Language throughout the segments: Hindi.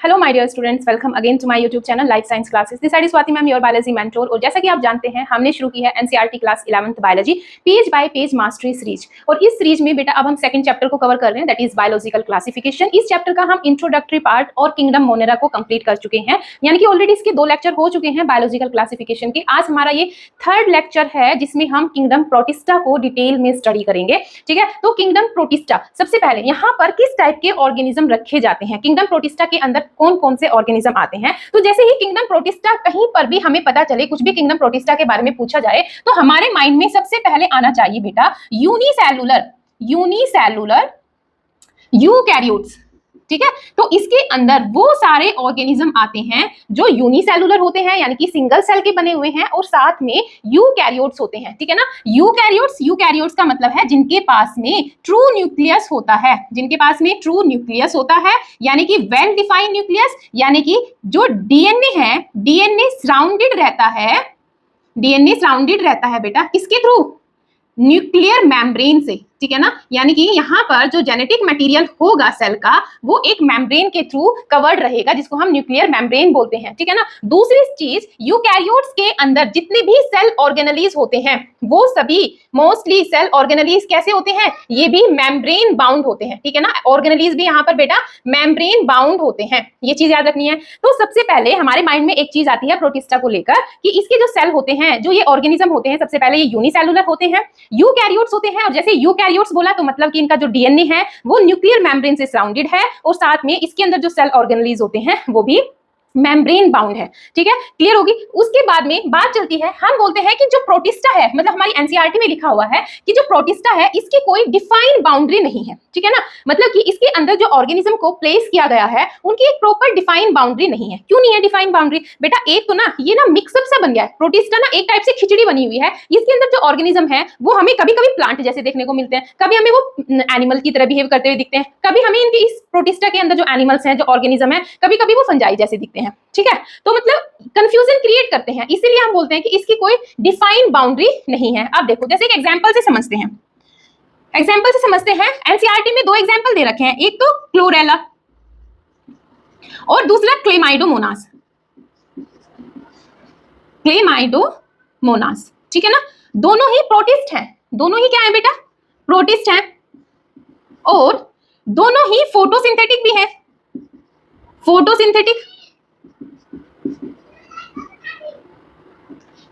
Hello my dear students, welcome again to my YouTube channel life science classes. This side is Swati ma'am, your biology mentor. और जैसा कि आप जानते हैं, हमने शुरू की है NCERT class 11th biology page bye page mastery series. और इस सीरीज में बेटा अब हम सेकंड चैप्टर को कवर कर रहे हैं, दैट इज बायोलॉजिकल क्लासिफिकेशन। इस चैप्टर का हम इंट्रोडक्टरी पार्ट और किंगडम मोनेरा को कंप्लीट कर चुके हैं, यानी कि ऑलरेडी इसके 2 लेक्चर हो चुके हैं बायोलॉजिकल क्लासिफिकेशन के। आज हमारा ये थर्ड लेक्चर है जिसमें हम किंगडम प्रोटिस्टा को डिटेल में स्टडी करेंगे। ठीक है, तो किंगडम प्रोटिस्टा, सबसे पहले यहाँ पर किस टाइप के ऑर्गेनिज्म रखे जाते हैं, किंगडम प्रोटिस्टा के अंदर कौन कौन से ऑर्गेनिज्म आते हैं। तो जैसे ही किंगडम प्रोटिस्टा कहीं पर भी हमें पता चले, कुछ भी किंगडम प्रोटिस्टा के बारे में पूछा जाए, तो हमारे माइंड में सबसे पहले आना चाहिए बेटा यूनिसेलुलर यूकैरियोट्स। ठीक है, तो इसके अंदर वो सारे ऑर्गेनिज्म आते हैं जो यूनिसेलुलर होते हैं, यानी कि सिंगल सेल के बने हुए हैं, और साथ में यूकैरियोट्स होते हैं। ठीक है ना, यूकैरियोट्स का मतलब है जिनके पास में ट्रू न्यूक्लियस होता है, जिनके पास में ट्रू न्यूक्लियस होता है, यानी कि वेल डिफाइंड न्यूक्लियस, यानी कि जो डीएनए है, डीएनए सराउंडेड रहता है बेटा किसके थ्रू, न्यूक्लियर मेम्ब्रेन से। ठीक है ना, यानी कि यहाँ पर जो जेनेटिक मटेरियल होगा सेल का, वो एक मेम्ब्रेन के थ्रू कवर्ड रहेगा, जिसको हम न्यूक्लियर मेम्ब्रेन बोलते हैं। ठीक है ना, दूसरी चीज, यूकैरियोट्स के अंदर जितने भी सेल ऑर्गेनेलीज होते हैं, वो सभी मोस्टली सेल ऑर्गेनेलीज कैसे होते हैं, ये भी मेम्ब्रेन बाउंड होते हैं। ठीक है ना, ऑर्गेनेलीज भी यहाँ पर बेटा मेम्ब्रेन बाउंड होते हैं, ये चीज याद रखनी है। तो सबसे पहले हमारे माइंड में एक चीज आती है प्रोटिस्टा को लेकर कि इसके जो सेल होते हैं, जो ये ऑर्गेनिज्म होते हैं, सबसे पहले ये यूनिसेलुलर होते हैं, यूकैरियोट्स होते हैं। और जैसे यूकैरियोट्स बोला तो मतलब कि इनका जो डीएनए है वो न्यूक्लियर मेम्ब्रेन से सराउंडेड है, और साथ में इसके अंदर जो सेल ऑर्गेनेलीज होते हैं वो भी मेम्ब्रेन बाउंड है। ठीक है, क्लियर होगी। उसके बाद में बात चलती है, हम बोलते हैं कि जो प्रोटिस्टा है, मतलब हमारी एनसीईआरटी में लिखा हुआ है कि जो प्रोटिस्टा है इसकी कोई डिफाइंड बाउंड्री नहीं है। ठीक है ना, मतलब कि इसके अंदर जो ऑर्गेनिज्म को प्लेस किया गया है उनकी एक प्रॉपर डिफाइंड बाउंड्री नहीं है। क्यों नहीं है डिफाइंड बाउंड्री बेटा, एक तो ना ये ना मिक्सअप सा बन गया है प्रोटिस्टा, ना एक टाइप से खिचड़ी बनी हुई है। इसके अंदर जो ऑर्गेनिज्म है वो हमें कभी कभी प्लांट जैसे देखने को मिलते हैं, कभी हमें वो एनिमल की तरह बिहेव करते हुए दिखते हैं, कभी हमें इनके इस प्रोटिस्टा के अंदर जो एनिमल्स हैं, जो ऑर्गेनिज्म है, कभी कभी वो फंजाई जैसे दिखते हैं। ठीक है, तो मतलब कंफ्यूजन क्रिएट करते हैं, इसीलिए हम बोलते हैं कि इसकी कोई डिफाइंड बाउंड्री नहीं है। अब देखो, जैसे एक एग्जांपल से समझते हैं, एनसीईआरटी में 2 एग्जांपल दे रखे हैं, एक तो क्लोरेला और दूसरा क्लेमाइडोमोनास। ठीक है ना, दोनों ही प्रोटिस्ट हैं, दोनों ही क्या है बेटा, प्रोटिस्ट हैं, और दोनों ही फोटोसिंथेटिक भी हैं, फोटोसिंथेटिक,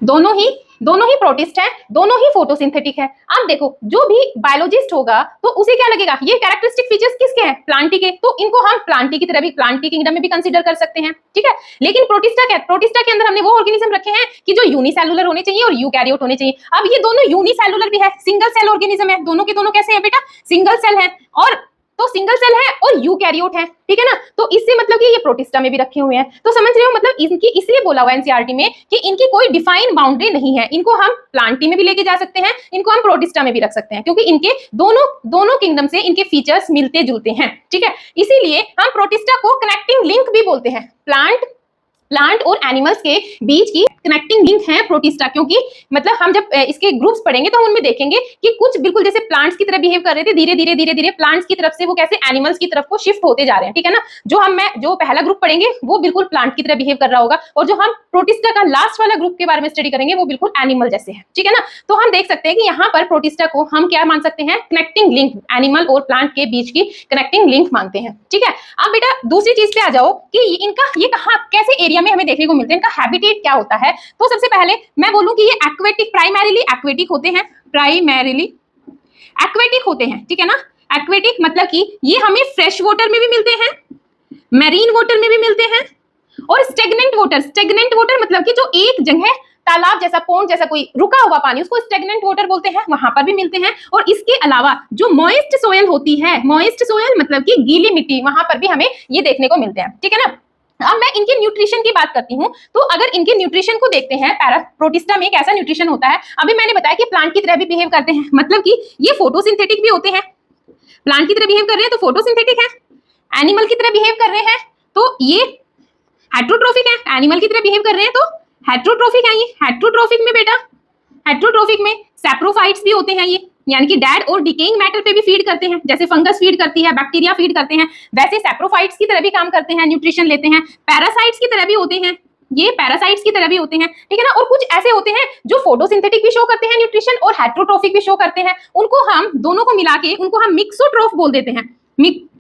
दोनों ही प्रोटिस्ट हैं, दोनों ही फोटोसिंथेटिक है। अब देखो, जो भी बायोलॉजिस्ट होगा तो उसे क्या लगेगा, ये कैरेक्टरिस्टिक फीचर्स किसके हैं, प्लांटी के, तो इनको हम प्लांटी की तरह भी, प्लांटी किंगडम में भी कंसीडर कर सकते हैं। ठीक है, लेकिन प्रोटिस्टा क्या है, प्रोटिस्टा के अंदर हमने वो ऑर्गेनिज्म रखे हैं कि जो यूनिसेलुलर होने चाहिए और यूकैरियोट होने चाहिए। अब ये दोनों यूनिसेलुलर भी है, सिंगल सेल ऑर्गेनिज्म है, दोनों के दोनों कैसे है बेटा, सिंगल सेल है, और तो सिंगल सेल है और यूकैरियोट है। ठीक है ना, तो इससे मतलब कि ये प्रोटिस्टा में भी रखे हुए हैं, तो समझ रहे हो, मतलब इनकी इसलिए बोला हुआ है एनसीईआरटी में कि इनकी कोई डिफाइंड बाउंड्री नहीं है, इनको हम प्लांटी में भी लेके जा सकते हैं, इनको हम प्रोटिस्टा में भी रख सकते हैं, क्योंकि इनके दोनों किंगडम से इनके फीचर्स मिलते जुलते हैं। ठीक है, इसीलिए हम प्रोटिस्टा को कनेक्टिंग लिंक भी बोलते हैं, प्लांट और एनिमल्स के बीच की कनेक्टिंग लिंक है प्रोटिस्टा, क्योंकि मतलब हम जब इसके ग्रुप्स पढ़ेंगे तो हम उनमें देखेंगे कि कुछ बिल्कुल जैसे प्लांट्स की तरह बिहेव कर रहे थे, धीरे धीरे प्लांट्स की तरफ से वो कैसे एनिमल्स की तरफ को शिफ्ट होते जा रहे हैं। ठीक है ना, जो पहला ग्रुप पढ़ेंगे वो बिल्कुल प्लांट की तरह बिहेव कर रहा होगा, और जो हम प्रोटिस्टा का लास्ट वाला ग्रुप के बारे में स्टडी करेंगे वो बिल्कुल एनिमल जैसे है। ठीक है ना, तो हम देख सकते हैं कि यहाँ पर प्रोटिस्टा को हम क्या मान सकते हैं, कनेक्टिंग लिंक, एनिमल और प्लांट के बीच की कनेक्टिंग लिंक मानते हैं। ठीक है, अब बेटा दूसरी चीज पे आ जाओ कि इनका ये कहाँ कैसे एरिया में हमें देखने को मिलते हैं, इनका हैबिटेट क्या होता है। तो सबसे पहले मैं बोलूं कि ये एक्वेटिक, प्राइमरीली एक्वेटिक होते हैं। ठीक है ना, एक्वेटिक मतलब कि ये हमें फ्रेश वाटर में भी मिलते हैं, मैरीन वाटर में भी मिलते हैं, और स्टेगनेंट वाटर मतलब कि जो एक जगह तालाब जैसा, पोंड जैसा कोई रुका हुआ पानी, उसको स्टेगनेंट वाटर बोलते हैं, वहां पर भी मिलते हैं। और इसके अलावा जो मॉइस्ट सोयल होती है, मॉइस्ट सोयल मतलब कि गीली मिट्टी, वहां पर भी हमें ये देखने को मिलते हैं। ठीक है ना, अब मैं इनके न्यूट्रिशन की बात करती हूँ, तो अगर इनके न्यूट्रिशन को देखते हैं, प्रोटिस्टा में कैसा न्यूट्रिशन होता है, अभी मैंने बताया कि प्लांट की तरह भी बिहेव करते हैं, मतलब कि ये फोटोसिंथेटिक भी होते हैं, प्लांट की तरह बिहेव कर रहे हैं तो फोटोसिंथेटिक है, एनिमल की तरह बिहेव कर रहे हैं तो ये हेट्रोट्रोफिक है, एनिमल की तरह बिहेव कर रहे हैं तो हेट्रोट्रोफिक है। ये हेट्रोट्रोफिक में बेटा, हेट्रोट्रोफिक में सैप्रोफाइट्स भी होते हैं, ये यानी कि डेड और डिकेइंग मैटर पे भी फीड करते हैं, जैसे फंगस फीड करती है, बैक्टीरिया फीड करते हैं, वैसे सैप्रोफाइट्स की तरह भी काम करते हैं, न्यूट्रिशन लेते हैं, पैरासाइट्स की तरह भी होते हैं, ये पैरासाइट्स की तरह भी होते हैं, ठीक है ना। और कुछ ऐसे होते हैं जो फोटोसिंथेटिक भी शो करते हैं न्यूट्रिशन और हेटेरोट्रोफिक भी शो करते हैं, उनको हम दोनों को मिला के उनको हम मिक्सोट्रोफ बोल देते हैं,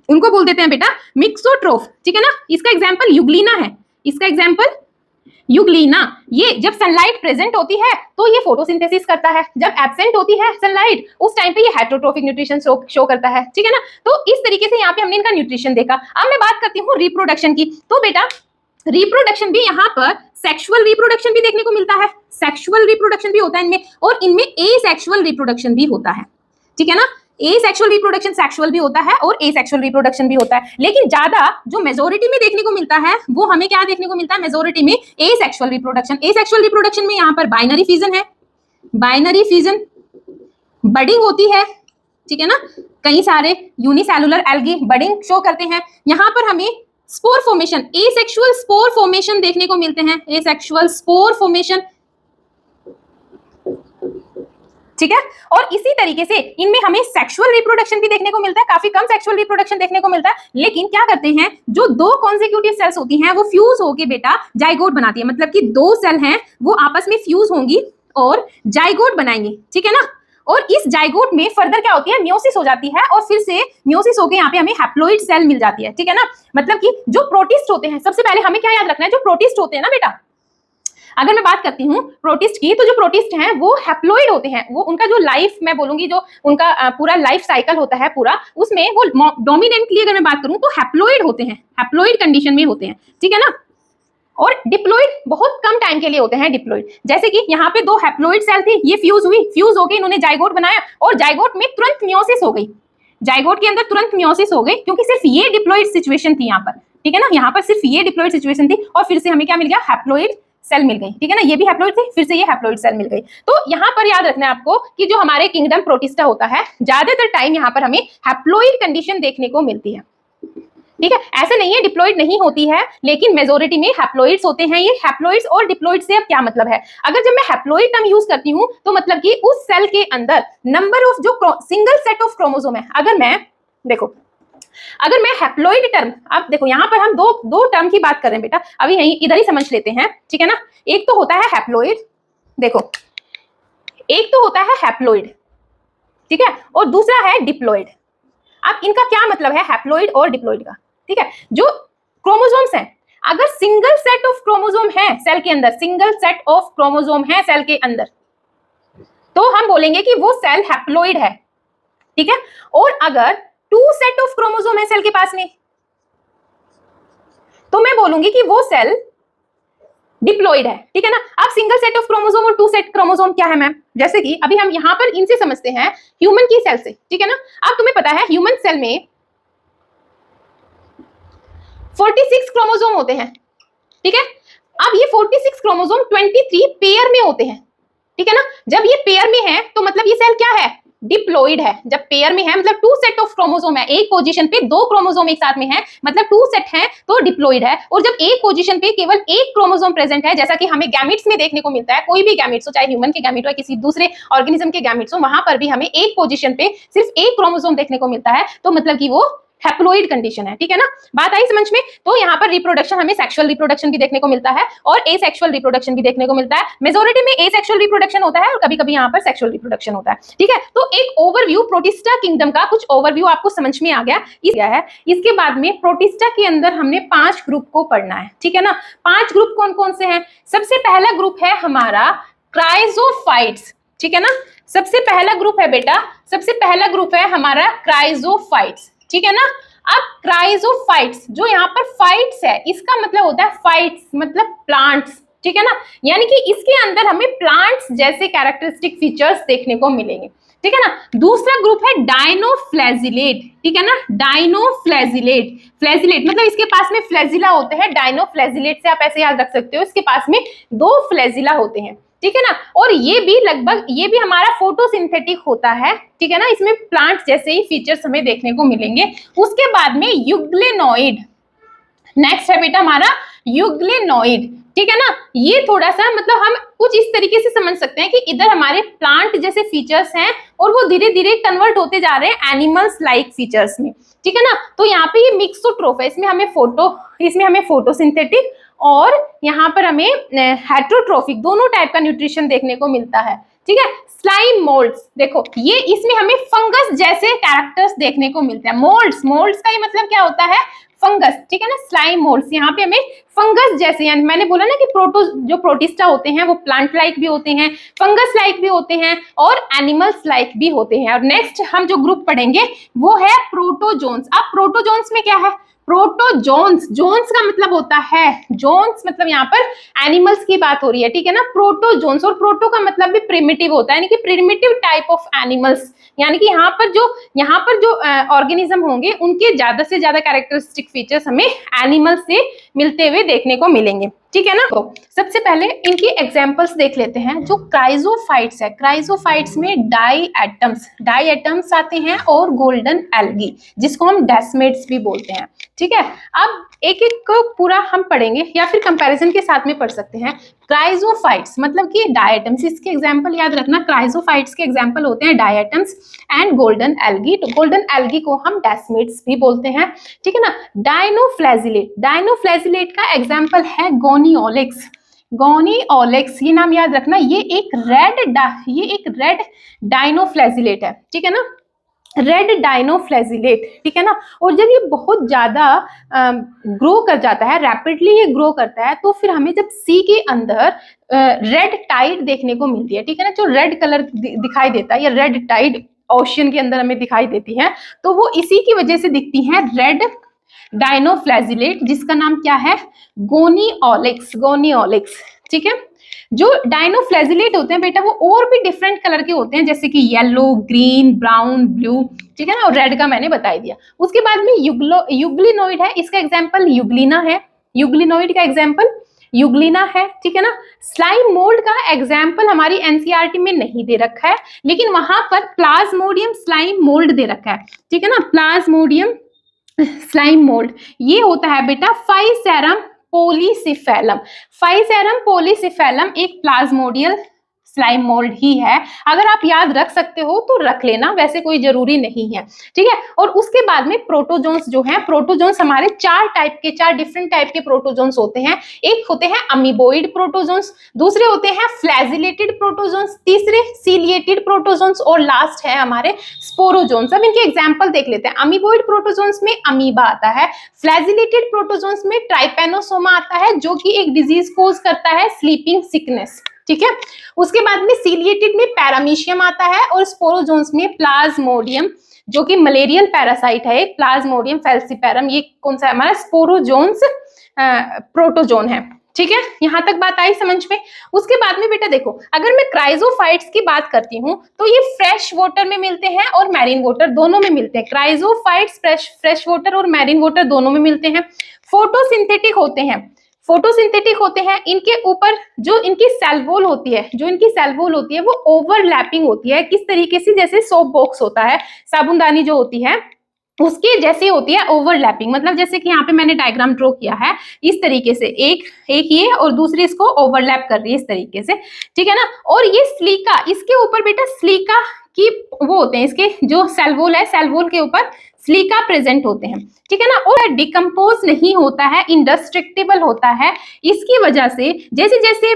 उनको बोल देते हैं बेटा मिक्सोट्रोफ, ठीक है ना। इसका एग्जाम्पल यूग्लिना है, इसका एग्जाम्पल यूग्लिना। ये जब सनलाइट प्रेजेंट होती है तो ये फोटोसिंथेसिस करता है, जब एब्सेंट होती है सनलाइट उस टाइम पे ये हेटेरोट्रोफिक न्यूट्रिशन शो करता है, ठीक है ना। तो इस तरीके से यहाँ पे हमने इनका न्यूट्रिशन देखा। अब मैं बात करती हूँ रिप्रोडक्शन की। तो बेटा रिप्रोडक्शन भी यहाँ पर सेक्सुअल रिप्रोडक्शन भी देखने को मिलता है, सेक्सुअल रिप्रोडक्शन भी होता है इनमें, और इनमें एसेक्सुअल रिप्रोडक्शन भी होता है, ठीक है ना। एसेक्सुअल रिप्रोडक्शन सेक्सुअल भी होता है और एसेक्सुअल रिप्रोडक्शन भी होता है, लेकिन ज्यादा जो मेजोरिटी में देखने को मिलता है वो हमें क्या देखने को मिलता है, मेजोरिटी में एसेक्सुअल रिप्रोडक्शन। एसेक्सुअल रिप्रोडक्शन में यहाँ पर बाइनरी फिजन है, बाइनरी फिजन, बडिंग होती है, ठीक है ना। कई सारे यूनिसेलुलर एल्गी बडिंग शो करते हैं। यहाँ पर हमें spore formation, asexual spore formation देखने को मिलते हैं, एसेक्सुअल स्पोर फॉर्मेशन, ठीक है। और इसी तरीके से इनमें हमें सेक्सुअल रिप्रोडक्शन भी देखने को मिलता है, काफी कम सेक्सुअल रिप्रोडक्शन देखने को मिलता है, लेकिन क्या करते हैं जो दो कॉन्सेक्यूटिव सेल्स होती हैं वो फ्यूज होके बेटा जाइगोट बनाती है, मतलब कि दो सेल हैं वो आपस में फ्यूज होंगी और जाइगोट बनाएंगी, ठीक है ना। और इस जाइगोट में फर्दर क्या होती है, मियोसिस हो जाती है, और फिर से मियोसिस होके यहाँ पे हमें हैप्लॉइड सेल मिल जाती है, ठीक है ना। मतलब कि जो प्रोटिस्ट होते हैं, सबसे पहले हमें क्या याद रखना है, जो प्रोटिस्ट होते हैं ना बेटा, अगर मैं बात करती हूँ प्रोटिस्ट की, तो जो प्रोटिस्ट हैं वो हैप्लॉइड होते हैं, वो उनका जो लाइफ मैं बोलूंगी जो उनका पूरा लाइफ साइकिल होता है पूरा, उसमें वो डोमिनेंटली अगर मैं बात करूं तो हैप्लॉइड होते हैं, हैप्लॉइड कंडीशन में होते हैं, ठीक है ना। और डिप्लॉइड बहुत कम टाइम के लिए होते हैं डिप्लॉइड, जैसे कि यहाँ पे दो हैप्लॉइड सेल थी, ये फ्यूज हुई, फ्यूज हो गई, इन्होंने जाइगोट बनाया और जाइगोट में तुरंत मियोसिस हो गई, जाइगोट के अंदर तुरंत मियोसिस हो गई, क्योंकि सिर्फ ये डिप्लॉइड सिचुएशन थी यहाँ पर, ठीक है ना। यहाँ पर सिर्फ ये डिप्लॉइड सिचुएशन थी और फिर से हमें क्या मिल गया, हैप्लॉइड सेल मिल गई, ठीक है ना। ये भी हैप्लॉइड थी, फिर से ये हैप्लॉइड सेल मिल गई। तो यहाँ पर याद रखना है आपको कि जो हमारे किंगडम प्रोटिस्टा होता है, ज्यादातर टाइम यहाँ पर हमें हैप्लॉइड कंडीशन देखने को मिलती है, ठीक है। ऐसे नहीं है डिप्लॉइड नहीं होती है, लेकिन मेजोरिटी में हैप्लॉइड्स होते हैं। ये हैप्लॉइड्स और डिप्लॉइड से अब क्या मतलब है, अगर जब मैं हैप्लॉइड टर्म यूज करती हूँ तो मतलब कि उस सेल के अंदर नंबर ऑफ जो सिंगल सेट ऑफ क्रोमोसोम है, अगर मैं देखो, अगर मैं हैप्लॉइड टर्म, अब देखो यहाँ पर हम दो टर्म की बात कर रहे हैं बेटा, अभी यहीं इधर ही समझ लेते हैं, ठीक है ना। एक तो होता है हैप्लॉइड, देखो एक तो होता है हैप्लॉइड, ठीक है, और दूसरा है डिप्लॉइड। अब इनका क्या मतलब है हैप्लॉइड और डिप्लॉइड का, ठीक है। जो क्रोमोसोम्स हैं, अगर सिंगल सेट ऑफ क्रोमोसोम है सेल के अंदर, सिंगल सेट ऑफ क्रोमोसोम है सेल के अंदर, तो हम बोलेंगे कि वो सेल हैप्लॉइड है, ठीक है। और अगर टू सेट ऑफ क्रोमोसोम है सेल के पास में, तो मैं बोलूंगी कि वो सेल डिप्लॉइड है, ठीक है ना। अब सिंगल सेट ऑफ क्रोमोसोम और टू सेट क्रोमोसोम क्या है मैम, जैसे कि अभी हम यहां पर इनसे समझते हैं ह्यूमन की सेल से, ठीक है ना। अब तुम्हें पता है ह्यूमन सेल में 46 क्रोमोसोम होते हैं, ठीक है। अब ये 46 क्रोमोसोम 23 पेयर में होते हैं, ठीक है ना। जब ये पेयर में है तो मतलब ये सेल क्या है, डिप्लॉइड है। जब पेयर में है मतलब टू सेट ऑफ क्रोमोसोम है, एक पोजीशन पे दो क्रोमोसोम एक साथ में है, मतलब टू सेट है तो डिप्लॉइड है। और जब एक पोजीशन पे केवल एक क्रोमोसोम प्रेजेंट है, जैसा कि हमें गैमेट्स में देखने को मिलता है, कोई भी गैमेट्स हो, चाहे ह्यूमन के गैमेट हो किसी दूसरे ऑर्गेनिज्म के गैमेट्स हो, वहां पर भी हमें एक पोजीशन पे सिर्फ एक क्रोमोसोम देखने को मिलता है, तो मतलब कि वो हैप्लॉइड कंडीशन है, ठीक है ना। बात आई समझ में। तो यहाँ पर रिप्रोडक्शन हमें सेक्सुअल रिप्रोडक्शन भी देखने को मिलता है और एसेक्सुअल रिप्रोडक्शन भी देखने को मिलता है। मेजोरिटी में एसेक्सुअल रिप्रोडक्शन होता है और कभी-कभी यहाँ पर सेक्सुअल रिप्रोडक्शन होता है, ठीक है। तो एक ओवरव्यू प्रोटिस्टा किंगडम का, कुछ ओवरव्यू आपको समझ में आ गया है। इसके बाद में प्रोटिस्टा के अंदर हमने 5 ग्रुप को पढ़ना है, ठीक है ना। 5 ग्रुप कौन कौन से हैं, सबसे पहला ग्रुप है हमारा क्राइजोफाइट्स, ठीक है ना। सबसे पहला ग्रुप है बेटा, सबसे पहला ग्रुप है हमारा क्राइजोफाइट्स, ठीक है ना। अब क्राइजोफाइट्स, जो यहाँ पर फाइट्स है, इसका मतलब होता है फाइट्स मतलब प्लांट्स, ठीक है ना। यानी कि इसके अंदर हमें प्लांट्स जैसे कैरेक्टरिस्टिक फीचर्स देखने को मिलेंगे, ठीक है ना। दूसरा ग्रुप है डायनोफ्लैजिलेट, ठीक है ना। डायनोफ्लैजिलेट, फ्लैजिलेट मतलब इसके पास में फ्लैजिला होते हैं, डायनोफ्लैजिलेट से आप ऐसे याद रख सकते हो, इसके पास में 2 फ्लैजिला होते हैं, ठीक है ना। और ये भी लगभग, ये भी हमारा फोटोसिंथेटिक होता है, ठीक है ना। इसमें प्लांट्स जैसे ही फीचर्स हमें देखने को मिलेंगे। उसके बाद में यूग्लेनॉइड, नेक्स्ट है बेटा हमारा यूग्लेनॉइड, ठीक है ना। ये थोड़ा सा मतलब हम कुछ इस तरीके से समझ सकते हैं कि इधर हमारे प्लांट जैसे फीचर्स हैं और वो धीरे धीरे कन्वर्ट होते जा रहे हैं एनिमल्स लाइक फीचर्स में, ठीक है ना। तो यहाँ पे ये मिक्सोट्रोफ है, इसमें हमें फोटोसिंथेटिक और यहाँ पर हमें हेट्रोट्रोफिक दोनों टाइप का न्यूट्रिशन देखने को मिलता है, ठीक है। स्लाइम मोल्ड्स, देखो ये इसमें हमें फंगस जैसे कैरेक्टर्स देखने को मिलते हैं। मोल्ड्स का ये मतलब क्या होता है, फंगस, ठीक है ना। स्लाइम मोल्ड्स, यहाँ पे हमें फंगस जैसे, यानी मैंने बोला ना कि जो प्रोटिस्टा होते हैं वो प्लांट लाइक भी होते हैं, फंगस लाइक भी होते हैं और एनिमल्स लाइक भी होते हैं। और नेक्स्ट हम जो ग्रुप पढ़ेंगे वो है प्रोटोजोन्स। अब प्रोटोजोन्स में क्या है, प्रोटोजोन्स, जोन्स का मतलब होता है, जोन्स मतलब यहाँ पर एनिमल्स की बात हो रही है, ठीक है ना। प्रोटोजोन्स, और प्रोटो का मतलब भी प्रिमिटिव होता है, यानी कि प्रिमिटिव टाइप ऑफ एनिमल्स, यानी कि यहाँ पर जो ऑर्गेनिज्म होंगे उनके ज्यादा से ज्यादा कैरेक्टरिस्टिक फीचर्स हमें एनिमल से मिलते हुए देखने को मिलेंगे, ठीक है ना। तो सबसे पहले इनकी एग्जांपल्स देख लेते हैं। जो क्राइजोफाइट्स है, क्राइजोफाइट्स में डाई एटम्स आते हैं और गोल्डन एल्गी, जिसको हम डेस्मेट्स भी बोलते हैं, ठीक है। अब एक एक को पूरा हम पढ़ेंगे या फिर कंपैरिजन के साथ में पढ़ सकते हैं। क्राइजोफाइट्स मतलब कि डायटम्स, इसके एग्जांपल याद रखना, क्राइजोफाइट्स के एग्जांपल होते हैं डायटम्स एंड गोल्डन एल्गी। तो गोल्डन एल्गी को हम डेस्मेट्स भी बोलते हैं, ठीक है ना। डायनोफ्लैजिलेट का एग्जांपल है गोनिओलेक्स, ये नाम याद रखना, ये एक रेड डायनोफ्लैजिलेट है, ठीक है ना, रेड डायनोफ्लैजिलेट, ठीक है ना। और जब ये बहुत ज्यादा ग्रो कर जाता है, रैपिडली ये ग्रो करता है, तो फिर हमें जब सी के अंदर रेड टाइड देखने को मिलती है, ठीक है ना, जो रेड कलर दिखाई देता है, या रेड टाइड ओशियन के अंदर हमें दिखाई देती है, तो वो इसी की वजह से दिखती है, रेड डायनोफ्लैजिलेट, जिसका नाम क्या है, गोनिओलेक्स, ठीक है। जो डायनोफ्लैजिलेट होते हैं बेटा वो और भी डिफरेंट कलर के होते हैं, जैसे कि येलो, ग्रीन, ब्राउन, ब्लू, ठीक है ना, और रेड का मैंने बता दिया। उसके बाद में युग्लिनोइड है, इसका एग्जांपल युग्लिना है, युग्लिनोइड का एग्जांपल युग्लिना है, ठीक है ना। स्लाइम मोल्ड का एग्जांपल हमारी एनसीईआरटी में नहीं दे रखा है, लेकिन वहां पर प्लाज्मोडियम स्लाइम मोल्ड दे रखा है, ठीक है ना, प्लाज्मोडियम स्लाइम मोल्ड। ये होता है बेटा फाइसेरम पॉलीसिफेलम एक प्लाज्मोडियल स्लाइम मोल्ड ही है। अगर आप याद रख सकते हो तो रख लेना, वैसे कोई जरूरी नहीं है, ठीक है। और उसके बाद में प्रोटोजोन्स जो हैं, प्रोटोजोन्स हमारे चार डिफरेंट टाइप के प्रोटोजोन्स होते हैं। एक होते हैं अमीबोइड प्रोटोजोन्स, दूसरे होते हैं फ्लैजिलेटेड प्रोटोजोन्स, तीसरे सीलिएटेड प्रोटोजोन्स, और लास्ट है हमारे स्पोरोजोन्स। अब इनके एग्जांपल देख लेते हैं। अमीबोइड प्रोटोजोन्स में अमीबा आता है, फ्लैजिलेटेड प्रोटोजोन्स में ट्राइपेनोसोमा आता है, जो कि एक डिजीज कोज करता है, स्लीपिंग सिकनेस, ठीक है। उसके बाद में सीलिएटेड में पैरामीशियम आता है, और स्पोरोजोन्स में प्लाज्मोडियम, जो कि मलेरियल पैरासाइट है, एक प्लाज्मोडियम फैल्सिपेरम, ये कौन सा है हमारा, स्पोरोजोन्स प्रोटोजोन है, ठीक है। यहां तक बात आई समझ में। उसके बाद में बेटा देखो, अगर मैं क्राइजोफाइट्स की बात करती हूँ तो ये फ्रेश वाटर में मिलते हैं और मैरीन वाटर दोनों में मिलते हैं। क्राइजोफाइट्स फ्रेश वाटर और मैरीन वाटर दोनों में मिलते हैं। फोटोसिंथेटिक होते हैं, इनके ऊपर जो इनकी सेल वॉल होती है वो ओवरलैपिंग होती है। किस तरीके से, जैसे सोप बॉक्स होता है, साबुनदानी जो होती है उसके जैसे होती है ओवरलैपिंग, मतलब जैसे कि यहाँ पे मैंने डायग्राम ड्रॉ किया है, इस तरीके से एक ये और दूसरी इसको ओवरलैप कर रही है इस तरीके से, ठीक है ना। और ये स्लीका, इसके ऊपर बेटा स्लीका की वो होते हैं, इसके जो सेल वॉल है, सेल वॉल के ऊपर स्लीका प्रेजेंट होते हैं, ठीक है ना। और डिकम्पोज नहीं होता है, इंडेस्ट्रक्टिबल होता है। इसकी वजह से जैसे जैसे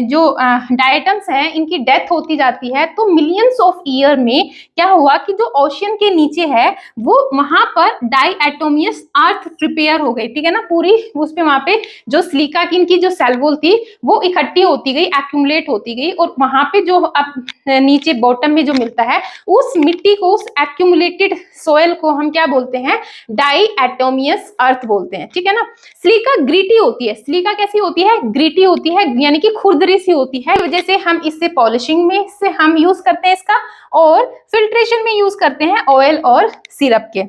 जो डायटम्स हैं इनकी डेथ होती जाती है, तो मिलियंस ऑफ ईयर में क्या हुआ कि जो ओशियन के नीचे है वो वहां पर डाइएटोमियस अर्थ प्रिपेयर हो गई, ठीक है ना, पूरी उस पे वहां पे जो स्लीका की इनकी जो सेल वॉल थी वो इकट्ठी होती गई, एक्यूमुलेट होती गई, और वहां पे जो अब नीचे बॉटम में जो मिलता है उस मिट्टी को, उस एक्यूमुलेटेड सोयल को हम क्या बोलते हैं, डाइएटोमियस अर्थ बोलते हैं, ठीक है ना। स्लीका ग्रीटी होती है, स्लीका कैसी होती है, ग्रीटी होती है, यानी कि खुरदरी सी होती है। वजह से हम इससे पॉलिशिंग में से हम यूज करते हैं इसका, और फिल्ट्रेशन में यूज करते हैं ऑयल और सिरप के।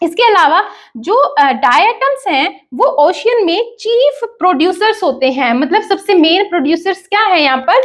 इसके अलावा जो डायटम्स हैं वो ओशियन में चीफ प्रोड्यूसर्स होते हैं, मतलब सबसे मेन प्रोड्यूसर्स क्या है यहाँ पर,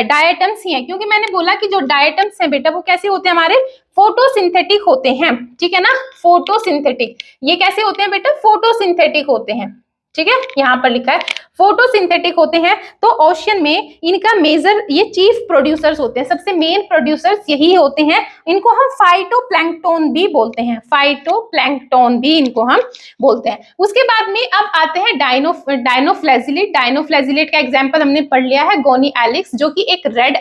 डायटम्स ही हैं, क्योंकि मैंने बोला कि जो डायटम्स हैं बेटा वो कैसे होते हैं, हमारे फोटोसिंथेटिक होते हैं, ठीक है ना, फोटोसिंथेटिक। ये कैसे होते हैं बेटा, फोटोसिंथेटिक होते हैं, ठीक है, यहाँ पर लिखा है फोटोसिंथेटिक होते हैं, तो ओशन में इनका मेजर ये चीफ प्रोड्यूसर्स होते हैं, सबसे मेन प्रोड्यूसर्स यही होते हैं। इनको हम फाइटोप्लैंक्टन भी बोलते हैं, फाइटोप्लैंक्टन भी इनको हम बोलते हैं। उसके बाद में अब आते हैं डायनोफ्लैजिलेट। डायनोफ्लैजिलेट का एग्जांपल हमने पढ़ लिया है गोनी एलिक्स, जो कि एक रेड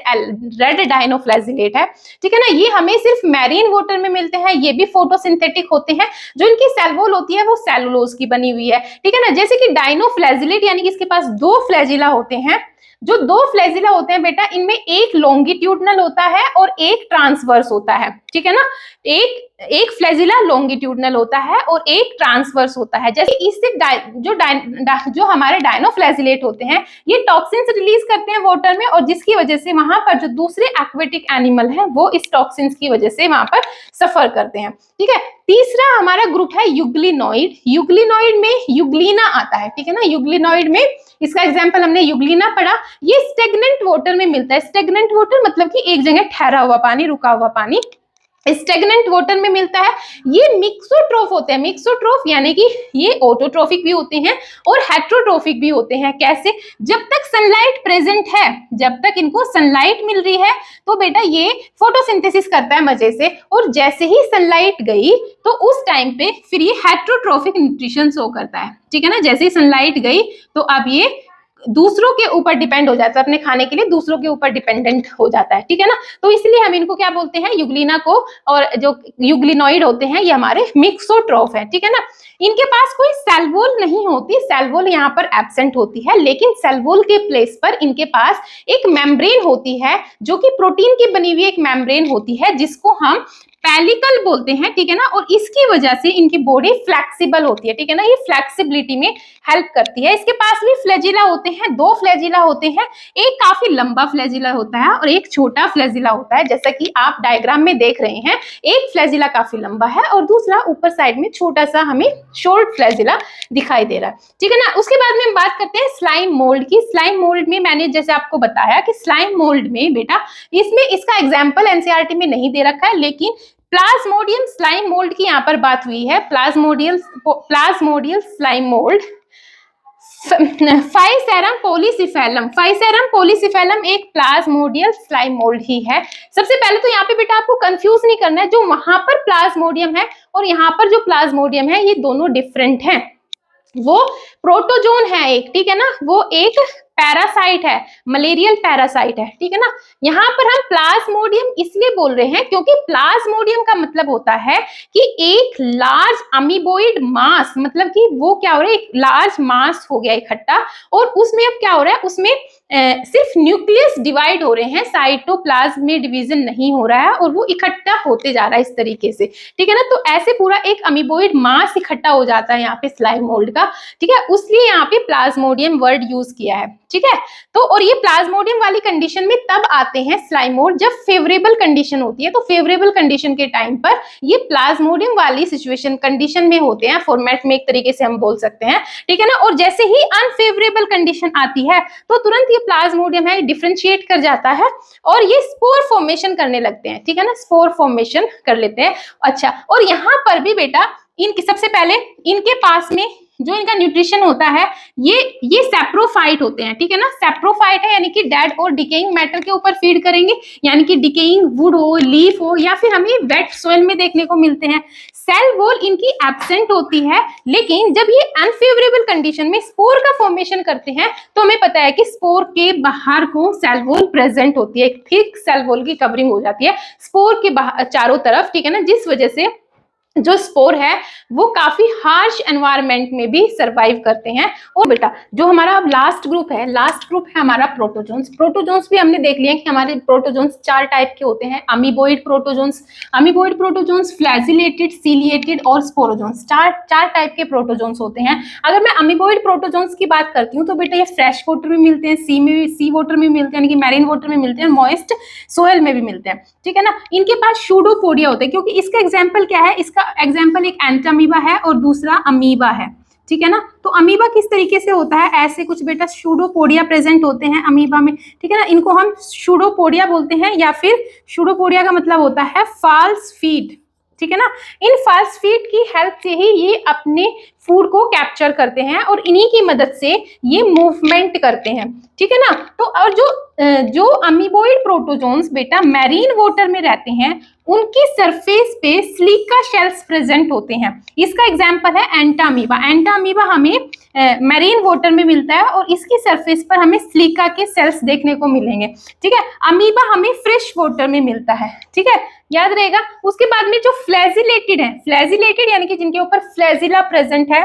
डायनोफ्लैजिलेट है, ठीक है ना। ये हमें सिर्फ मैरीन वाटर में मिलते हैं, ये भी फोटोसिंथेटिक होते हैं। जो इनकी सेल वॉल होती है वो सेलुलोज की बनी हुई है, ठीक है ना। जैसे कि डायनोफ्लैजिलेट यानी कि इसके पास दो फ्लैजिला होते हैं। जो दो फ्लैजिला होते हैं बेटा, इनमें एक लॉन्गिट्यूडनल होता है और एक ट्रांसवर्स होता है, ठीक है ना। एक फ्लैजिला लॉन्गिट्यूडनल होता है और एक ट्रांसवर्स होता है। जैसे इससे जो हमारे डायनोफ्लैजिलेट होते हैं ये टॉक्सिन्स रिलीज करते हैं वाटर में, और जिसकी वजह से वहां पर जो दूसरे एक्वेटिक एनिमल हैं वो इस टॉक्सिन्स की वजह से वहां पर सफर करते हैं, ठीक है। तीसरा हमारा ग्रुप है यूग्लिनॉइड। यूग्लिनॉइड में यूग्लिना आता है, ठीक है ना। यूग्लिनॉइड में इसका एग्जांपल हमने यूग्लिना पढ़ा। ये स्टेगनेंट वाटर में मिलता है। स्टेगनेंट वाटर मतलब कि एक जगह ठहरा हुआ पानी, रुका हुआ पानी, स्टेगनेंट वाटर में मिलता है। ये मिक्सोट्रोफ होते हैं। मिक्सोट्रोफ यानी कि ये ऑटोट्रोफिक भी होते हैं और हेट्रोट्रोफिक भी होते हैं। कैसे? जब तक सनलाइट प्रेजेंट है, जब तक इनको सनलाइट मिल रही है तो बेटा ये फोटोसिंथेसिस करता है मजे से, और जैसे ही सनलाइट गई तो उस टाइम पे फिर ये हेट्रोट्रोफिक न्यूट्रिशन शो करता है, ठीक है ना। जैसे ही सनलाइट गई तो अब ये दूसरों के ऊपर डिपेंड हो जाता है, अपने खाने के लिए दूसरों के ऊपर डिपेंडेंट हो जाता है, ठीक है ना। तो इसलिए हम इनको क्या बोलते हैं, यूग्लिना को, और जो यूग्लिनॉइड होते हैं ये हमारे मिक्सोट्रोफ है, ठीक है ना। इनके पास कोई सेल वॉल नहीं होती, सेल वॉल यहाँ पर एब्सेंट होती है, लेकिन सेल वॉल के प्लेस पर इनके पास एक मेम्ब्रेन होती है, जो कि प्रोटीन की बनी हुई एक मेम्ब्रेन होती है, जिसको हम पेलिकल बोलते हैं, ठीक है ना। और इसकी वजह से इनकी बॉडी फ्लेक्सिबल होती है, ठीक है ना। ये फ्लेक्सिबिलिटी में हेल्प करती है। इसके पास भी फ्लैजिला होते हैं, दो फ्लैजिला होते हैं। एक काफी लंबा फ्लैजिला होता है और एक छोटा फ्लैजिला होता है, जैसा कि आप डायग्राम में देख रहे हैं। एक फ्लैजिला काफी लंबा है और दूसरा ऊपर साइड में छोटा सा हमें शॉर्ट फ्लैजिला दिखाई दे रहा है, ठीक है ना। उसके बाद में हम बात करते हैं स्लाइम मोल्ड की। स्लाइम मोल्ड में मैंने जैसे आपको बताया कि स्लाइम मोल्ड में बेटा इसमें इसका एग्जाम्पल एनसीईआरटी में नहीं दे रखा है, लेकिन प्लाज्मोडियम स्लाइम मोल्ड की यहाँ पर बात हुई है। प्लाज्मोडियल स्लाइम मोल्ड। फाइसेरम पॉलीसिफेलम। फाइसेरम पॉलीसिफेलम एक प्लाज्मोडियल स्लाइम मोल्ड ही है। सबसे पहले तो यहाँ पे बेटा आपको कंफ्यूज नहीं करना है, जो वहां पर प्लाज्मोडियम है और यहाँ पर जो प्लाज्मोडियम है ये दोनों डिफरेंट हैं। वो प्रोटोजोन है एक, ठीक है ना। वो एक पैरासाइट है, मलेरियल पैरासाइट है, ठीक है ना। यहाँ पर हम प्लाज्मोडियम इसलिए बोल रहे हैं क्योंकि प्लाज्मोडियम का मतलब होता है कि एक लार्ज अमीबोइड मास, मतलब कि वो क्या हो रहा है, एक लार्ज मास हो गया इकट्ठा, और उसमें अब क्या हो रहा है, उसमें सिर्फ न्यूक्लियस डिवाइड हो रहे हैं, साइटोप्लाज्म में डिवीजन नहीं हो रहा है, और वो इकट्ठा होते जा रहा है इस तरीके से, ठीक है ना। तो ऐसे पूरा एक अमीबोइड मास इकट्ठा हो जाता है यहाँ पे स्लाइम मोल्ड का, ठीक है। उसलिए यहाँ पे प्लाज्मोडियम वर्ड यूज किया है, ठीक है। तो और ये प्लाज्मोडियम वाली कंडीशन में तब आते हैं स्लाइम मोल्ड जब फेवरेबल कंडीशन होती है। तो फेवरेबल कंडीशन के टाइम पर ये प्लाज्मोडियम वाली सिचुएशन कंडीशन में होते हैं, फॉर्मेट में एक तरीके से हम बोल सकते हैं, ठीक है ना। और जैसे ही अनफेवरेबल कंडीशन आती है तो तुरंत ये प्लाज्मोडियम है डिफरेंशिएट कर जाता है और ये स्पोर फॉर्मेशन करने लगते हैं, ठीक है ना। स्पोर फॉर्मेशन कर लेते हैं। अच्छा, और यहाँ पर भी बेटा इनके सबसे पहले इनके पास में जो इनका न्यूट्रिशन होता है ये सैप्रोफाइट होते हैं, ठीक है ना। सैप्रोफाइट है यानी कि डेड और डिकेइंग मैटर के ऊपर फीड करेंगे, यानी कि डिकेइंग वुड हो, लीफ हो, या फिर हमें वेट सोइल में देखने को मिलते हैं। सेल वॉल इनकी एब्सेंट होती है, लेकिन जब ये अनफेवरेबल कंडीशन में स्पोर का फॉर्मेशन करते हैं तो हमें पता है कि स्पोर के बाहर को सेल वॉल प्रेजेंट होती है, एक थिक सेल वॉल की कवरिंग हो जाती है स्पोर के चारों तरफ, ठीक है ना। जिस वजह से जो स्पोर है वो काफी हार्श एनवायरनमेंट में भी सरवाइव करते हैं। और बेटा जो हमारा अब लास्ट ग्रुप है हमारा प्रोटोजोन्स। प्रोटोजोन्स भी हमने देख लिया कि हमारे प्रोटोजोन्स चार टाइप के होते हैं, अमीबोइड प्रोटोजोन्स, फ्लैजिलेटेड, सीलिएटेड और स्पोरोजोन्स। चार टाइप के प्रोटोजोन्स होते हैं। अगर मैं अमीबोइड प्रोटोजोन्स की बात करती हूँ तो बेटा ये फ्रेश वाटर में मिलते हैं, सी वाटर में मिलते हैं, यानी कि मैरीन वाटर में मिलते हैं, मॉइस्ट सोयल में भी मिलते हैं, ठीक है ना। इनके पास सूडोपोडिया होते हैं, क्योंकि इसका एग्जाम्पल क्या है, इसका एग्जाम्पल एक एंटामीबा है और दूसरा अमीबा है, ठीक है ना। तो अमीबा किस तरीके से होता है, ऐसे कुछ बेटा सूडोपोडिया प्रेजेंट होते हैं अमीबा में, ठीक है ना। इनको हम सूडोपोडिया बोलते हैं, या फिर सूडोपोडिया का मतलब होता है फॉल्स फीट, ठीक है ना। इन फॉल्स फीट की हेल्प से ही ये अपने फूड को कैप्चर करते हैं और इन्हीं की मदद से ये मूवमेंट करते हैं, ठीक है ना। तो और जो अमीबोइड प्रोटोजोन्स बेटा मैरीन वाटर में रहते हैं, उनकी सरफेस पे सिलिका शेल्स प्रेजेंट होते हैं। इसका एग्जांपल है एंटामीबा। एंटामीबा हमें मैरीन वाटर में मिलता है और इसकी सरफेस पर हमें सिलिका के सेल्स देखने को मिलेंगे, ठीक है। अमीबा हमें फ्रेश वाटर में मिलता है, ठीक है, याद रहेगा। उसके बाद में जो फ्लैजिलेटेड है, फ्लैजिलेटेड यानी कि जिनके ऊपर फ्लैजिला प्रेजेंट है,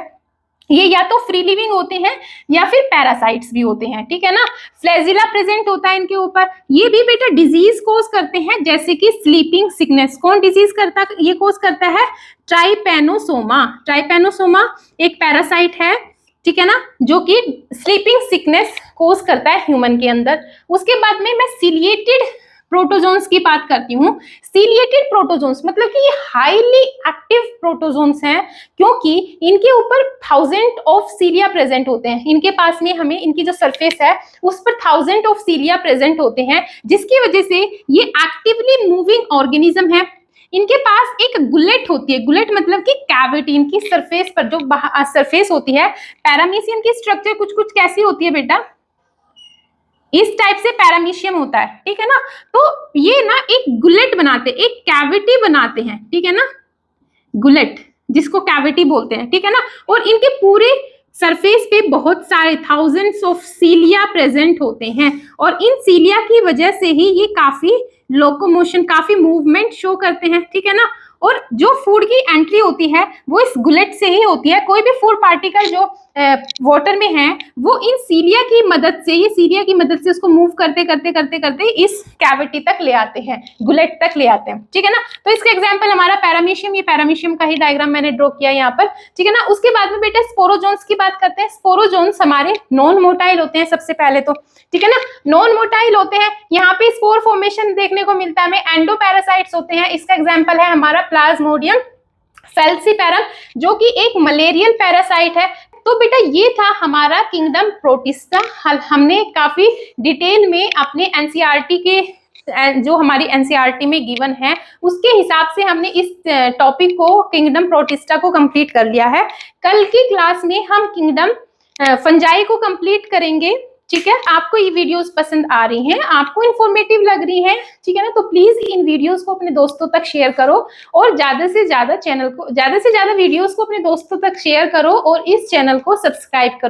ये या तो फ्री लिविंग होते हैं या फिर पैरासाइट्स भी होते हैं, ठीक है ना। फ्लैजिला प्रेजेंट होता है इनके ऊपर। ये भी बेटा डिजीज कोज करते हैं, जैसे कि स्लीपिंग सिकनेस। कौन डिजीज करता, ये कोज करता है? ट्राइपेनोसोमा। ट्राइपेनोसोमा एक पैरासाइट है, ठीक है ना, जो कि स्लीपिंग सिकनेस कोज करता है ह्यूमन के अंदर। उसके बाद में मैं सिलिएटेड प्रोटोजोन्स की बात करती हूँ। सिलिएटेड प्रोटोजोन्स मतलब कि ये हाईली एक्टिव प्रोटोजोन्स हैं, क्योंकि इनके ऊपर 1000 ऑफ सीलिया प्रेजेंट होते हैं। इनके पास में हमें इनकी जो सरफेस है उस पर 1000 ऑफ सीलिया प्रेजेंट होते हैं, जिसकी वजह से ये एक्टिवली मूविंग ऑर्गेनिज्म है। इनके पास एक गुलेट होती है। गुलेट मतलब कि कैविटी, इनकी सरफेस पर जो सरफेस होती है, पैरामीशियम की स्ट्रक्चर कुछ कुछ कैसी होती है बेटा, इस टाइप से पैरामीशियम होता है, ठीक है ना। तो ये ना एक गुलेट बनाते, एक कैविटी बनाते हैं, ठीक है ना, गुलेट जिसको कैविटी बोलते हैं, ठीक है ना। और इनके पूरे सरफेस पे बहुत सारे थाउजेंड्स ऑफ सीलिया प्रेजेंट होते हैं, और इन सीलिया की वजह से ही ये काफी लोकोमोशन, काफी मूवमेंट शो करते हैं, ठीक है ना। और जो फूड की एंट्री होती है वो इस गुलेट से ही होती है। कोई भी फूड पार्टिकल जो वाटर में है वो इन सीलिया की मदद से, ये सीलिया की मदद से उसको मूव करते करते करते करते इस कैविटी तक ले आते हैं, गुलेट तक ले आते हैं, ठीक है ना। तो इसका एग्जांपल हमारा पैरामीशियम, ये पैरामीशियम का ही डायग्राम मैंने ड्रॉ किया यहाँ पर, ठीक है ना। उसके बाद में बेटा स्पोरोजोन्स की बात करते हैं। स्पोरोजोन्स हमारे नॉन मोटाइल होते हैं सबसे पहले तो, ठीक है ना, नॉन मोटाइल होते हैं। यहाँ पे स्पोर फॉर्मेशन देखने को मिलता है हमें। एंडोपैरासाइट्स होते हैं। इसका एग्जांपल है हमारा प्लाज्मोडियम फैल्सीपैरम, जो कि एक मलेरियल पैरासाइट है। तो बेटा ये था हमारा किंगडम प्रोटिस्टा। हमने काफी डिटेल में अपने एनसीईआरटी के, जो हमारी एनसीईआरटी में गिवन है उसके हिसाब से हमने इस टॉपिक को, किंगडम प्रोटिस्टा को कंप्लीट कर लिया है। कल की क्लास में हम किंगडम फंजाई को कंप्लीट करेंगे, ठीक है। आपको ये वीडियोस पसंद आ रही हैं, आपको इंफॉर्मेटिव लग रही हैं, ठीक है ना, तो प्लीज इन वीडियोस को अपने दोस्तों तक शेयर करो, और ज्यादा से ज्यादा वीडियोस को अपने दोस्तों तक शेयर करो, और इस चैनल को सब्सक्राइब करो।